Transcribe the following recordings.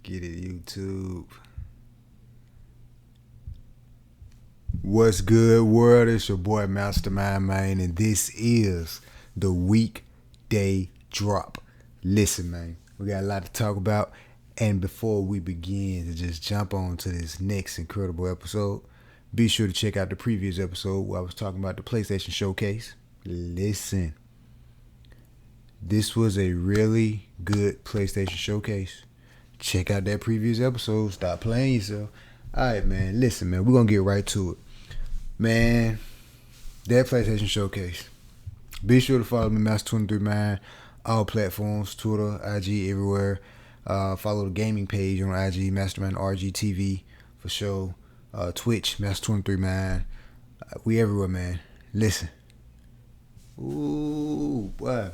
Get it, YouTube. What's good, world? It's your boy Mastermind, man, and this is the weekday drop. Listen, man, we got a lot to talk about, and before we begin to just jump on to this next incredible episode, be sure to check out the previous episode where I was talking about the PlayStation Showcase. Listen, this was a really good PlayStation Showcase. Check out that previous episode. Stop playing yourself. Alright, man. Listen, man. We're going to get right to it. Man, that PlayStation Showcase. Be sure to follow me, Master.2021, all platforms, Twitter, IG, everywhere. Follow the gaming page on IG, Mastermind RGTV, for sure. Twitch, Master.2021. We everywhere, man. Listen. Ooh, boy.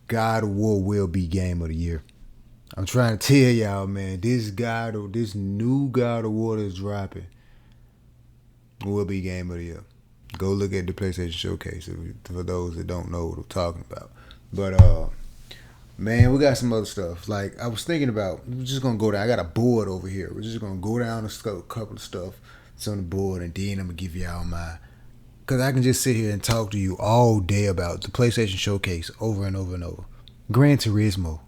God of War will be game of the year. I'm trying to tell y'all, man, this new God of War that's dropping will be game of the year. Go look at the PlayStation Showcase for those that don't know what I'm talking about. But, man, we got some other stuff. Like, I was thinking about, we're just going to go down. I got a board over here. We're just going to go down a couple of stuff that's on the board, and then I'm going to give y'all my... Because I can just sit here and talk to you all day about the PlayStation Showcase over and over and over. Gran Turismo.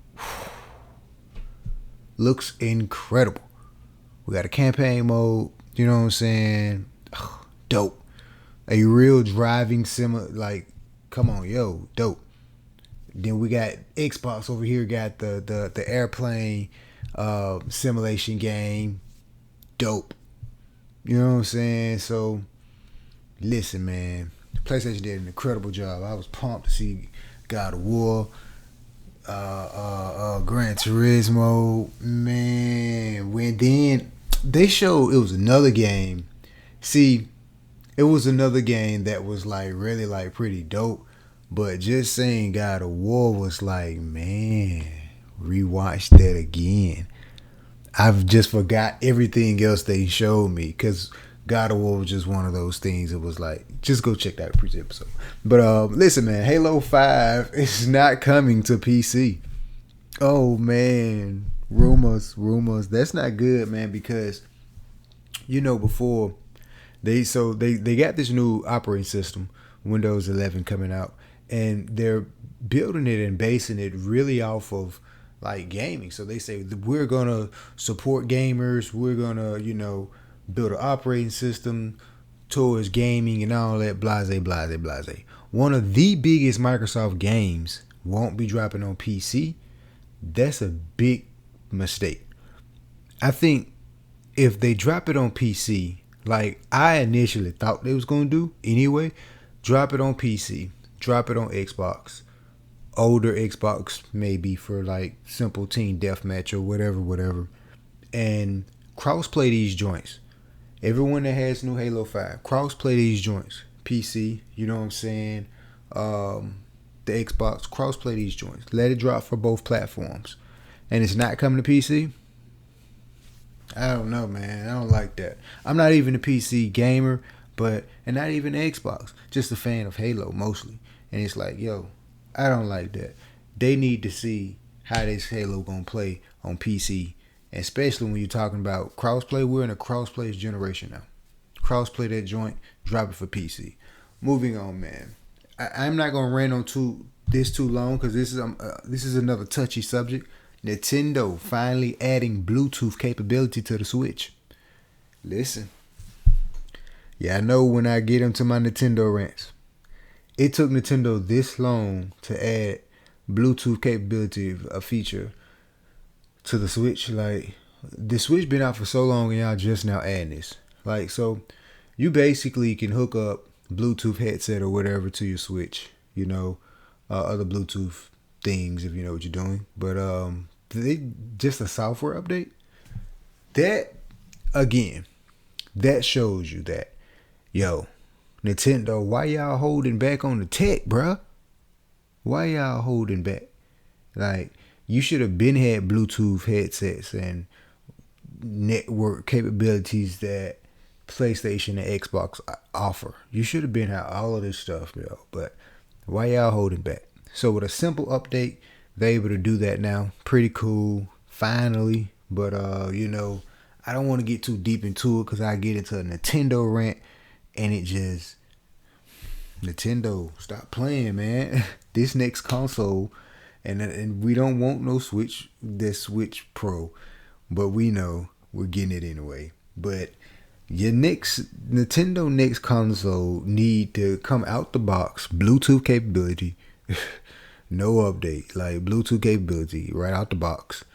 Looks incredible. We got a campaign mode. You know what I'm saying? Dope. A real driving sim. Like, come on, yo, dope. Then we got Xbox over here. Got the airplane simulation game. Dope. You know what I'm saying? So, listen, man. PlayStation did an incredible job. I was pumped to see God of War. Gran Turismo, man. When then they showed it was another game. See, it was another game that was like really like pretty dope. But just saying God of War was like, man, rewatch that again. I've just forgot everything else they showed me because God of War was just one of those things. It was like, just go check that previous episode. But listen, man, Halo 5 is not coming to PC. Oh man, rumors. That's not good, man, because you know before they got this new operating system, Windows 11 coming out, and they're building it and basing it really off of like gaming. So they say we're gonna support gamers. We're gonna build an operating system towards gaming and all that, blase. One of the biggest Microsoft games won't be dropping on PC. That's a big mistake. I think if they drop it on PC, like I initially thought they was going to do anyway, drop it on PC, drop it on Xbox, older Xbox maybe for like simple team deathmatch or whatever, and cross-play these joints. Everyone that has new Halo 5, cross-play these joints. PC, you know what I'm saying? The Xbox, cross-play these joints. Let it drop for both platforms. And it's not coming to PC? I don't know, man. I don't like that. I'm not even a PC gamer, and not even an Xbox. Just a fan of Halo, mostly. And it's like, yo, I don't like that. They need to see how this Halo gonna play on PC. Especially when you're talking about crossplay. We're in a crossplay generation now. Crossplay that joint, drop it for PC. Moving on, man. I'm not gonna rant on this too long because this is another touchy subject. Nintendo finally adding Bluetooth capability to the Switch. Listen, yeah, I know when I get into my Nintendo rants, it took Nintendo this long to add Bluetooth capability, a feature to the Switch. Like, the Switch been out for so long and y'all just now adding this. Like, so you basically can hook up Bluetooth headset or whatever to your Switch, other Bluetooth things if you know what you're doing. But just a software update, that again, that shows you that, yo, Nintendo, why y'all holding back on the tech, bruh? Why y'all holding back? Like, you should have been had Bluetooth headsets and network capabilities that PlayStation and Xbox offer. You should have been had all of this stuff, yo. But why y'all holding back? So with a simple update, they're able to do that now. Pretty cool. finally. But I don't want to get too deep into it because I get into a Nintendo rant, and it just Nintendo, stop playing, man. This next console, and we don't want no Switch, this Switch Pro, but we know we're getting it anyway. But your next Nintendo next console need to come out the box, Bluetooth capability, no update, like Bluetooth capability right out the box.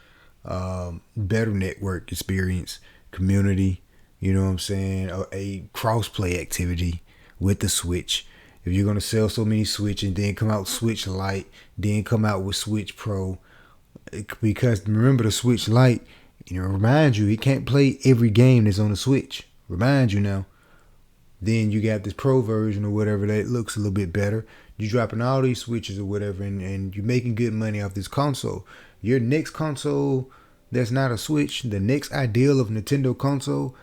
Better network experience, community, you know what I'm saying? A cross-play activity with the Switch. If you're gonna sell so many Switch and then come out Switch Lite, then come out with Switch Pro, because remember the Switch Lite, remind you, it can't play every game that's on the Switch. Remind you now. Then you got this Pro version or whatever that looks a little bit better. You're dropping all these Switches or whatever, and you're making good money off this console. Your next console that's not a Switch, the next ideal of Nintendo console,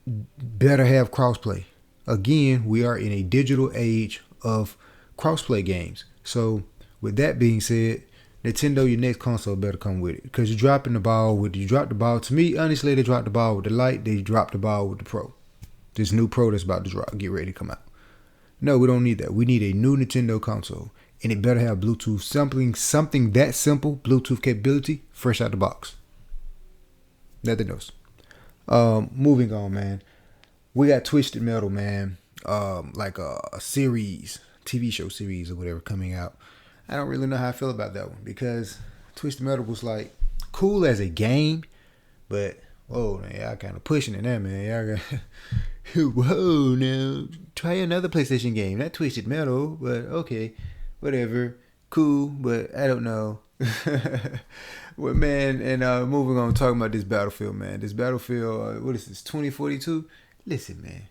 better have crossplay. Again, we are in a digital age of crossplay games. So, with that being said, Nintendo, your next console better come with it, because you dropped the ball. To me, honestly, they dropped the ball with the Lite. They dropped the ball with the Pro. This new Pro that's about to drop, get ready to come out. No, we don't need that. We need a new Nintendo console, and it better have Bluetooth, something that simple, Bluetooth capability, fresh out the box. Nothing else. Moving on, man. We got Twisted Metal, man. Like a series, TV show series or whatever coming out. I don't really know how I feel about that one, because Twisted Metal was like cool as a game, but whoa, man, y'all kind of pushing it there, man. Y'all got whoa, now try another PlayStation game, not Twisted Metal, but okay, whatever, cool, but I don't know. Well, man, and moving on, talking about this Battlefield, man. This Battlefield, what is this, 2042? Listen, man,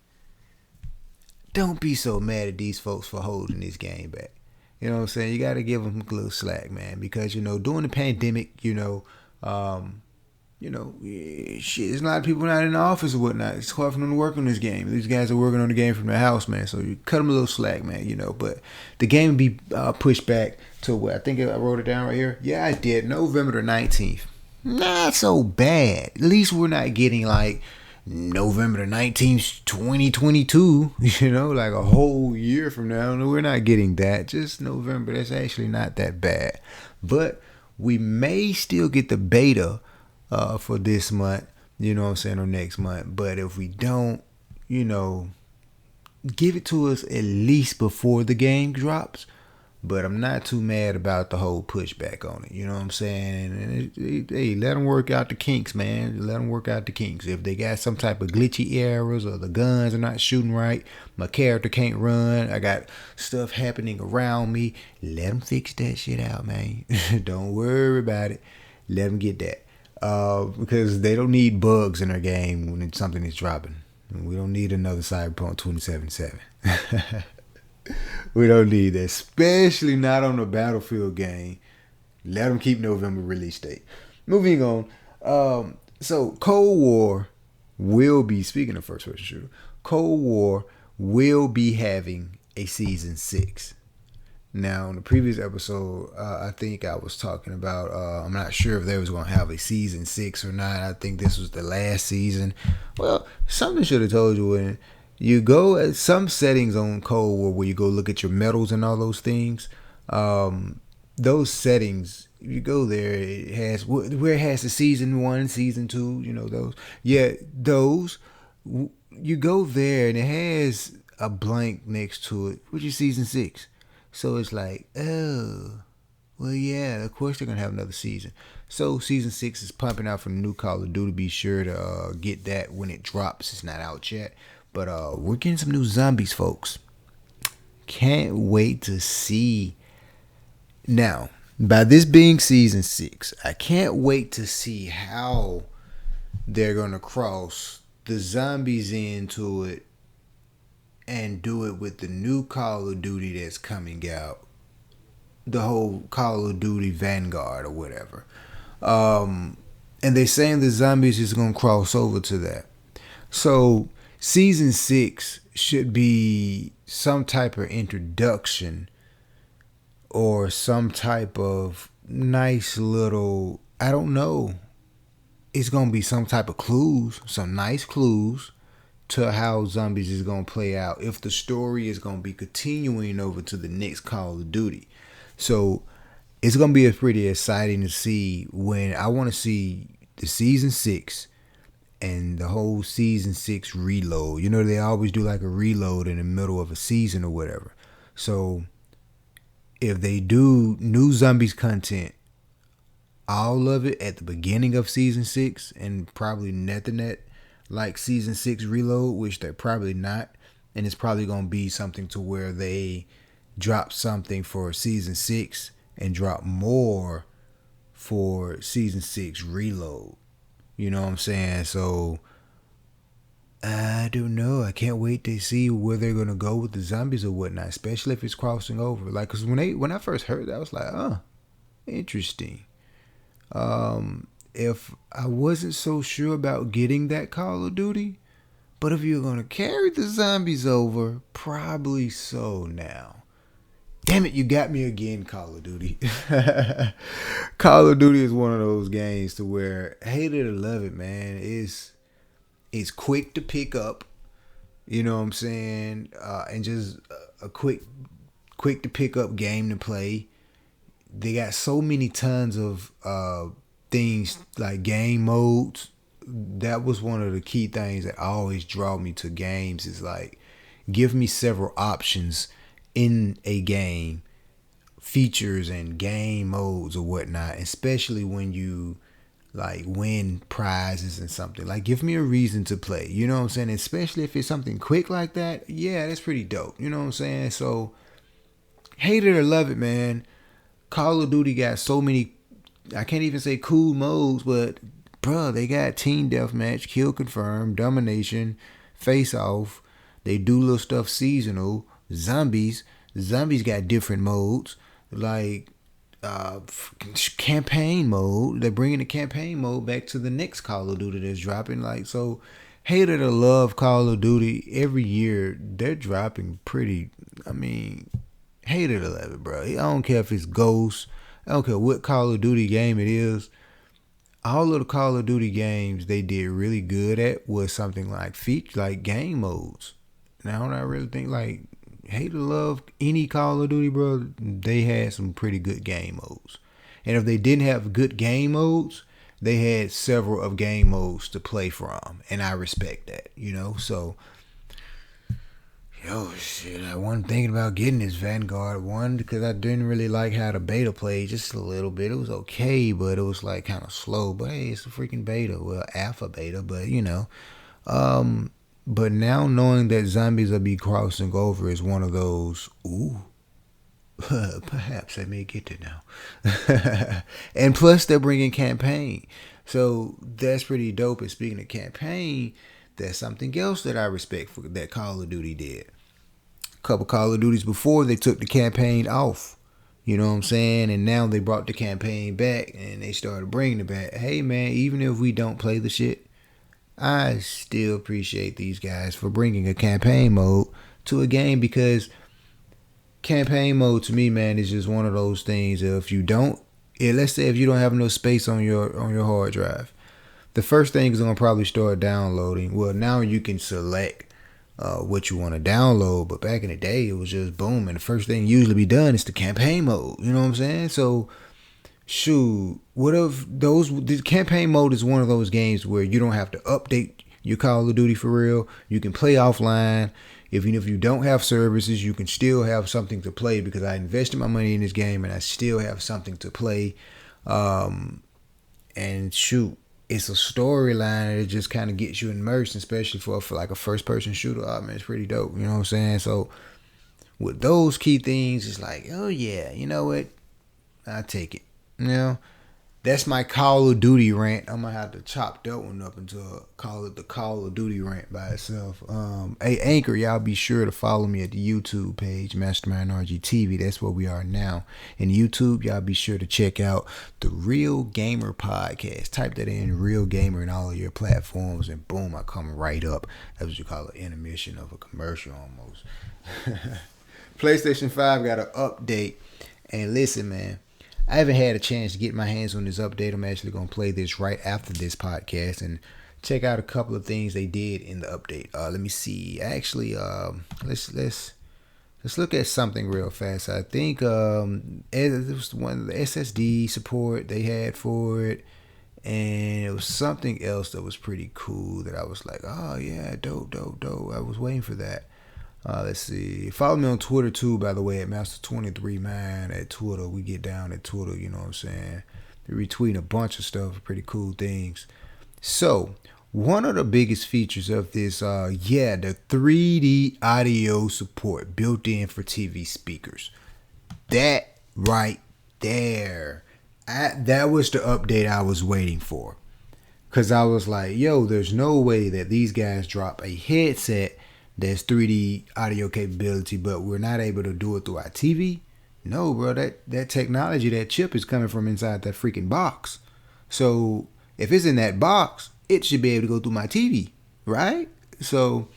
don't be so mad at these folks for holding this game back. You know what I'm saying? You got to give them a little slack, man, because, during the pandemic, shit, there's a lot of people not in the office or whatnot. It's hard for them to work on this game. These guys are working on the game from their house, man, so you cut them a little slack, man, but the game will be pushed back to what? I think I wrote it down right here. Yeah, I did. November the 19th. Not so bad. At least we're not getting like November the 19th, 2022, like a whole year from now. No, we're not getting that. Just November. That's actually not that bad. But we may still get the beta for this month, or next month. But if we don't, give it to us at least before the game drops. But I'm not too mad about the whole pushback on it. You know what I'm saying? And hey, let them work out the kinks, man. Let them work out the kinks. If they got some type of glitchy errors or the guns are not shooting right, my character can't run, I got stuff happening around me, let them fix that shit out, man. Don't worry about it. Let them get that. Because they don't need bugs in their game when something is dropping. We don't need another Cyberpunk 2077. We don't need that, especially not on the Battlefield game. Let them keep November release date. Moving on. So Cold War will be, speaking of first person shooter, Cold War will be having a season 6. Now, in the previous episode, I think I was talking about, I'm not sure if they was going to have a season 6 or not. I think this was the last season. Well, something should have told you when you go at some settings on Cold War where you go look at your medals and all those things. Those settings, you go there, it has where it has the season 1, season 2, those. Yeah, those. You go there and it has a blank next to it, which is season 6. So it's like, oh, well, yeah, of course they're going to have another season. So season 6 is pumping out for the new Call of Duty. Be sure to get that when it drops. It's not out yet. But we're getting some new zombies, folks. Can't wait to see. Now, by this being season 6, I can't wait to see how they're going to cross the zombies into it and do it with the new Call of Duty that's coming out. The whole Call of Duty Vanguard or whatever. And they're saying the zombies is going to cross over to that. So season 6 should be some type of introduction or some type of nice little, I don't know, it's gonna be some type of clues, some nice clues to how zombies is gonna play out if the story is gonna be continuing over to the next Call of Duty. So it's gonna be pretty exciting to see when I want to see the season 6 and the whole season 6 reload. You know, they always do like a reload in the middle of a season or whatever. So if they do new zombies content, all of it at the beginning of season 6 and probably nothing that like season 6 reload, which they're probably not, and it's probably gonna be something to where they drop something for season 6 and drop more for season 6 reload. You know what I'm saying? So I don't know. I can't wait to see where they're gonna go with the zombies or whatnot, especially if it's crossing over. Like, cause when I first heard that, I was like, interesting. If I wasn't so sure about getting that Call of Duty, but if you're gonna carry the zombies over, probably so now. Damn it, you got me again, Call of Duty. Call of Duty is one of those games to where, hate it or love it, man. It's quick to pick up, you know what I'm saying, and just a quick to pick up game to play. They got so many tons of things like game modes. That was one of the key things that always draw me to games, is like, give me several options in a game, features and game modes or whatnot, especially when you like win prizes and something. Like, give me a reason to play, you know what I'm saying? Especially if it's something quick like that. Yeah, that's pretty dope, you know what I'm saying? So hate it or love it, man, Call of Duty got so many, I can't even say cool modes, but bruh, they got team deathmatch, kill confirm, domination, face off. They do little stuff seasonal. Zombies got different modes, like campaign mode. They're bringing the campaign mode back to the next Call of Duty that's dropping. Like, so hate it or love Call of Duty, every year they're dropping pretty, I mean, hate it or love it, bro. I don't care if it's Ghost, I don't care what Call of Duty game it is. All of the Call of Duty games they did really good at was something like like game modes. Now I really think, like, hate or love any Call of Duty, bro, they had some pretty good game modes. And if they didn't have good game modes, they had several of game modes to play from, and I respect that, you know. So yo, shit, I wasn't thinking about getting this Vanguard one because I didn't really like how the beta played, just a little bit. It was okay, but it was like kind of slow. But hey, it's a freaking beta, well, alpha beta, but you know. But now knowing that zombies will be crossing over is one of those, ooh, perhaps I may get it now. And plus they're bringing campaign. So that's pretty dope. And speaking of campaign, that's something else that I respect for that Call of Duty did. A couple Call of Duties before, they took the campaign off. You know what I'm saying? And now they brought the campaign back and they started bringing it back. Hey man, even if we don't play the shit, I still appreciate these guys for bringing a campaign mode to a game, because campaign mode to me, man, is just one of those things. If you don't, let's say if you don't have no space on your hard drive, the first thing is gonna probably start downloading. Well, now you can select what you want to download, but back in the day, it was just boom, and the first thing usually be done is the campaign mode. You know what I'm saying? So shoot, what if the campaign mode is one of those games where you don't have to update your Call of Duty for real. You can play offline. Even if you don't have services, you can still have something to play, because I invested my money in this game and I still have something to play. And shoot, it's a storyline that just kind of gets you immersed, especially for like a first person shooter. Oh man, it's pretty dope. You know what I'm saying? So with those key things, it's like, oh yeah, you know what? I take it. You know, that's my Call of Duty rant. I'm gonna have to chop that one up into call it the Call of Duty rant by itself. Hey Anchor, y'all be sure to follow me at the YouTube page, Mastermind RG TV. That's where we are now. In YouTube, y'all be sure to check out the Real Gamer Podcast. Type that in, Real Gamer, in all of your platforms, and boom, I come right up. That's what you call an intermission of a commercial almost. PlayStation 5 got an update, and listen, man. I haven't had a chance to get my hands on this update. I'm actually gonna play this right after this podcast and check out a couple of things they did in the update. Let me see. Actually, let's look at something real fast. I think it was one of the SSD support they had for it, and it was something else that was pretty cool that I was like, oh yeah, dope, dope, dope. I was waiting for that. Let's see. Follow me on Twitter too, by the way, at Master23 Man at Twitter. We get down at Twitter, you know what I'm saying? They're retweeting a bunch of stuff, pretty cool things. So, one of the biggest features of this, the 3D audio support built in for TV speakers. That right there. That was the update I was waiting for. Because I was like, yo, there's no way that these guys drop a headset that's 3D audio capability, but we're not able to do it through our TV. No, bro, that technology, that chip is coming from inside that freaking box. So if it's in that box, it should be able to go through my TV, right? So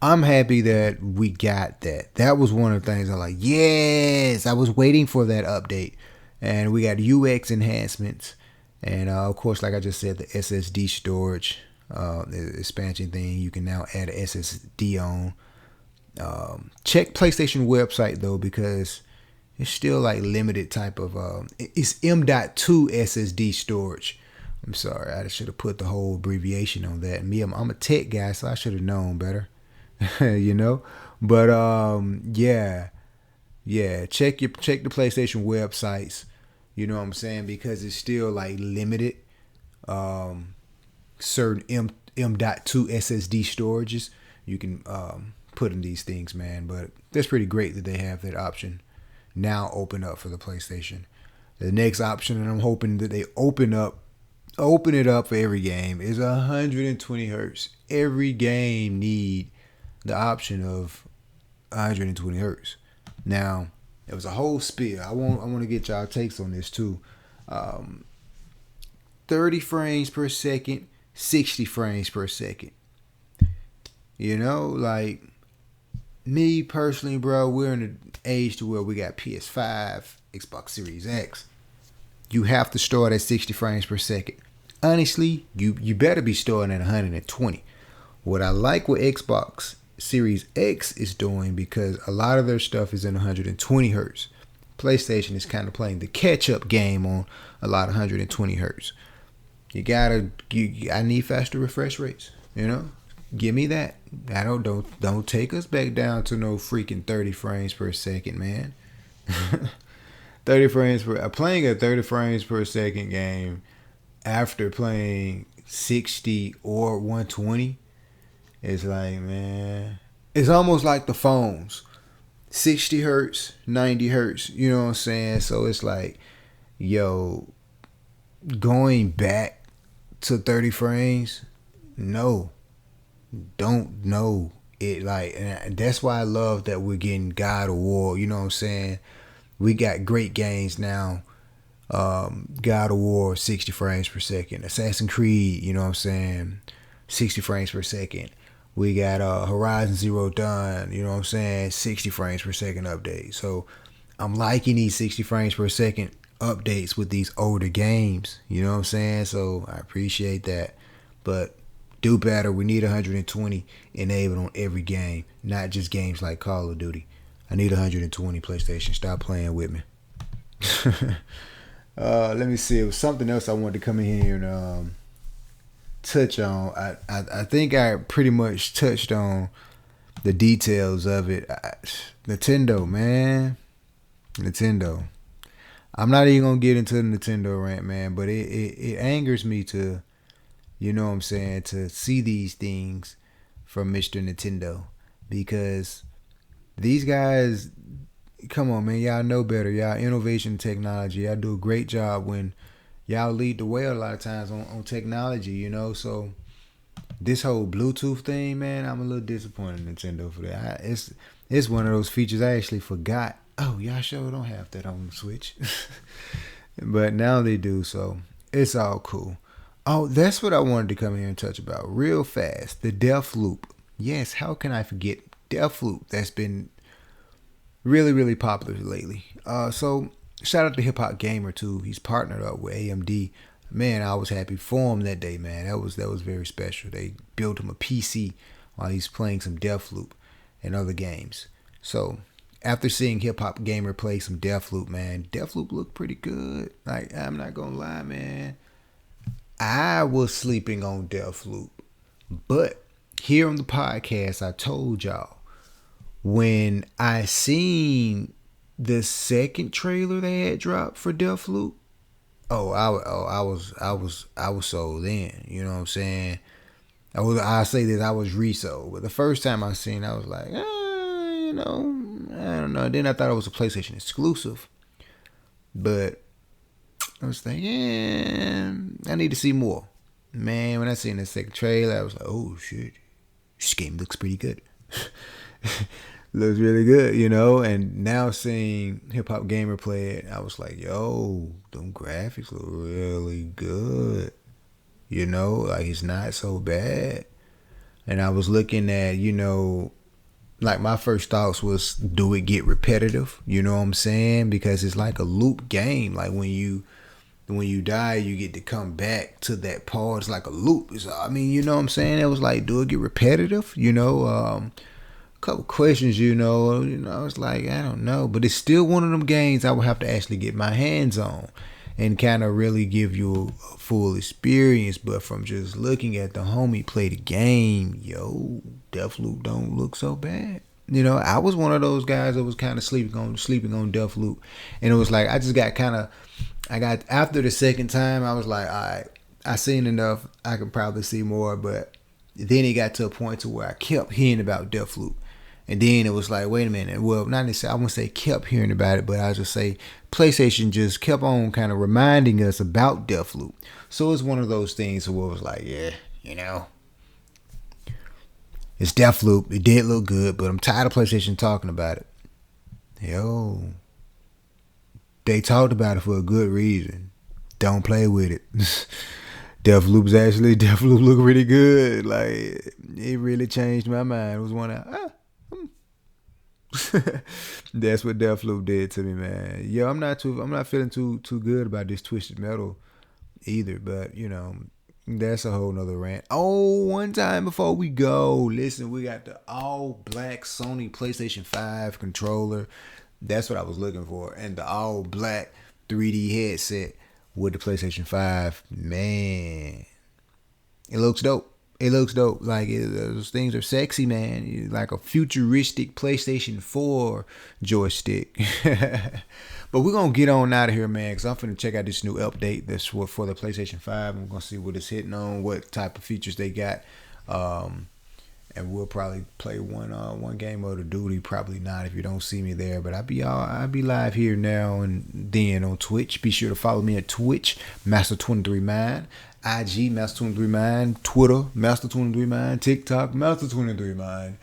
I'm happy that we got that. That was one of the things I'm like, yes, I was waiting for that update. And we got UX enhancements. And of course, like I just said, the SSD storage, the expansion thing, you can now add an SSD on. Check PlayStation website though, because it's still like limited type of, it's M.2 SSD storage. I'm sorry, I should have put the whole abbreviation on that. Me, I'm a tech guy, so I should have known better, you know. But yeah. Check the PlayStation websites. You know what I'm saying, because it's still like limited. Certain M.2 SSD storages you can put in these things, man. But that's pretty great that they have that option now open up for the PlayStation. The next option, and I'm hoping that they open it up for every game, is 120 hertz. Every game need the option of 120 hertz. Now, it was a whole spiel. I want to get y'all takes on this too. 30 frames per second, 60 frames per second. You know, like me personally, bro, we're in an age to where we got PS5, Xbox Series X. You have to start at 60 frames per second. Honestly, you better be starting at 120. What I like with Xbox Series X is doing, because a lot of their stuff is in 120 hertz. PlayStation is kind of playing the catch-up game on a lot of 120 hertz. I need faster refresh rates, you know? Give me that. I don't take us back down to no freaking 30 frames per second, man. 30 frames per playing a 30 frames per second game after playing 60 or 120. It's like, man, it's almost like the phones. 60 hertz, 90 hertz, you know what I'm saying? So it's like, yo, going back to 30 frames, no. Don't know it. Like, and that's why I love that we're getting God of War, you know what I'm saying? We got great games now. God of War, 60 frames per second. Assassin's Creed, you know what I'm saying? 60 frames per second. We got Horizon Zero Dawn, you know what I'm saying? 60 frames per second update. So I'm liking these 60 frames per second updates with these older games, you know what I'm saying? So I appreciate that. But do better. We need 120 enabled on every game, not just games like Call of Duty. I need 120 PlayStation. Stop playing with me. Let me see. It was something else I wanted to come in here and touch on. I think I pretty much touched on the details of it. Nintendo, man. Nintendo. I'm not even gonna get into the Nintendo rant, man, but it angers me to, you know what I'm saying, to see these things from Mr. Nintendo, because these guys, come on, man, y'all know better. Y'all innovation technology. Y'all do a great job when y'all lead the way a lot of times on technology, you know. So this whole Bluetooth thing, man, I'm a little disappointed in Nintendo for that. It's one of those features I actually forgot. Oh, y'all sure don't have that on the Switch. But now they do, so it's all cool. Oh, that's what I wanted to come here and touch about real fast. The Death Loop. Yes, how can I forget Death Loop? That's been really, really popular lately. So Shout out to Hip Hop Gamer too. He's partnered up with AMD. Man, I was happy for him that day, man. That was very special. They built him a PC while he's playing some Deathloop and other games. So after seeing Hip Hop Gamer play some Deathloop, man, Deathloop looked pretty good. Like, I'm not gonna lie, man. I was sleeping on Deathloop, but here on the podcast, I told y'all when I seen the second trailer they had dropped for Deathloop. I was sold in. You know what I'm saying? I say this, I was resold. But the first time I seen, I was like, I don't know. Then I thought it was a PlayStation exclusive, but I was thinking, yeah, I need to see more. Man, when I seen the second trailer, I was like, oh shit, this game looks pretty good. Looks really good, and now seeing Hip Hop Gamer play it, I was like, yo, them graphics look really good. Like, it's not so bad. And I was looking at, like, my first thoughts was, do it get repetitive? You know what I'm saying? Because it's like a loop game. Like, when you die, you get to come back to that part. It's like a loop. You know what I'm saying? It was like, do it get repetitive? Couple questions, I was like, I don't know, but it's still one of them games I would have to actually get my hands on and kind of really give you a full experience. But from just looking at the homie play the game, Deathloop don't look so bad. I was one of those guys that was kind of sleeping on Deathloop, and it was like I got after the second time, I was like, all right, I seen enough. I could probably see more, but then it got to a point to where I kept hearing about Deathloop. And then it was like, wait a minute. Well, not necessarily, I wouldn't say kept hearing about it, but I just say PlayStation just kept on kind of reminding us about Deathloop. So it's one of those things where it was like, yeah, it's Deathloop. It did look good, but I'm tired of PlayStation talking about it. They talked about it for a good reason. Don't play with it. Deathloop look really good. Like, it really changed my mind. It was one of that's what Deathloop did to me, man. I'm not feeling too good about this Twisted Metal either, but that's a whole nother rant. Oh, one time before we go, listen, we got the all black Sony PlayStation 5 controller. That's what I was looking for, and the all black 3D headset with the PlayStation 5. Man, it looks dope. Like, those things are sexy, man. Like a futuristic PlayStation 4 joystick. But we're going to get on out of here, man, because I'm finna check out this new update that's for the PlayStation 5. I'm going to see what it's hitting on, what type of features they got. And we'll probably play one game of the duty. Probably not if you don't see me there, but I'll be live here now and then on Twitch. Be sure to follow me at Twitch, Master23Mind, IG, Master23Mind, Twitter, Master23Mind, TikTok, Master23Mind,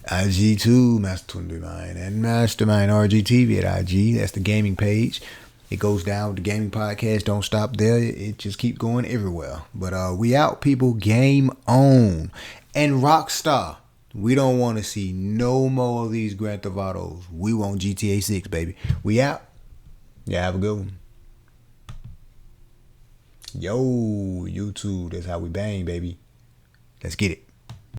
IG2, Master23Mind, and Mastermind RGTV at IG. That's the gaming page. It goes down with the gaming podcast. Don't stop there. It just keep going everywhere. But we out, people. Game on. And Rockstar, we don't want to see no more of these Grand Theft Autos. We want GTA 6, baby. We out. Yeah, have a good one. Yo, YouTube, that's how we bang, baby. Let's get it.